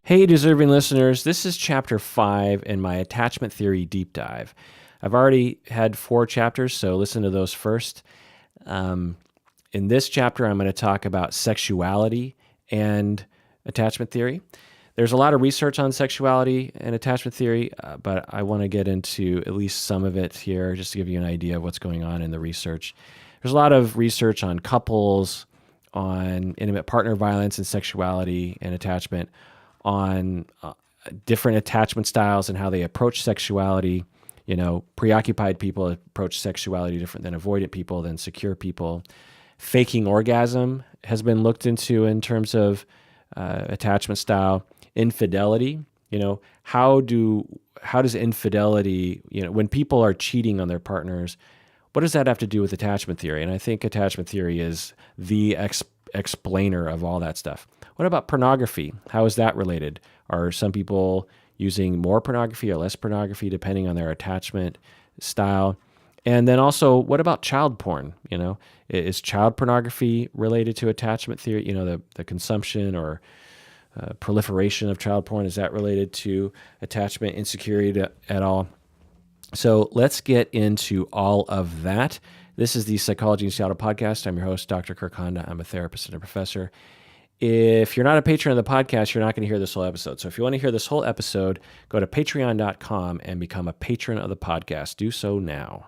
Hey, deserving listeners, this is chapter 5 in my attachment theory deep dive. I've already had 4 chapters, so listen to those first. In this chapter, I'm going to talk about sexuality and attachment theory. There's a lot of research on sexuality and attachment theory, but I want to get into at least some of it here just to give you an idea of what's going on in the research. There's a lot of research on couples, on intimate partner violence and sexuality and attachment, on different attachment styles and how they approach sexuality. You know, preoccupied people approach sexuality different than avoidant people, than secure people. Faking orgasm has been looked into in terms of attachment style. Infidelity, you know, how does infidelity, you know, when people are cheating on their partners, what does that have to do with attachment theory? And I think attachment theory is the explainer of all that stuff. What about pornography? How is that related? Are some people using more pornography or less pornography depending on their attachment style? And then also, what about child porn? You know, is child pornography related to attachment theory? You know, the consumption or proliferation of child porn, is that related to attachment insecurity at all? So let's get into all of that. This is the Psychology in Seattle podcast. I'm your host, Dr. Kirk Honda. I'm a therapist and a professor. If you're not a patron of the podcast, you're not going to hear this whole episode. So if you want to hear this whole episode, go to patreon.com and become a patron of the podcast. Do so now.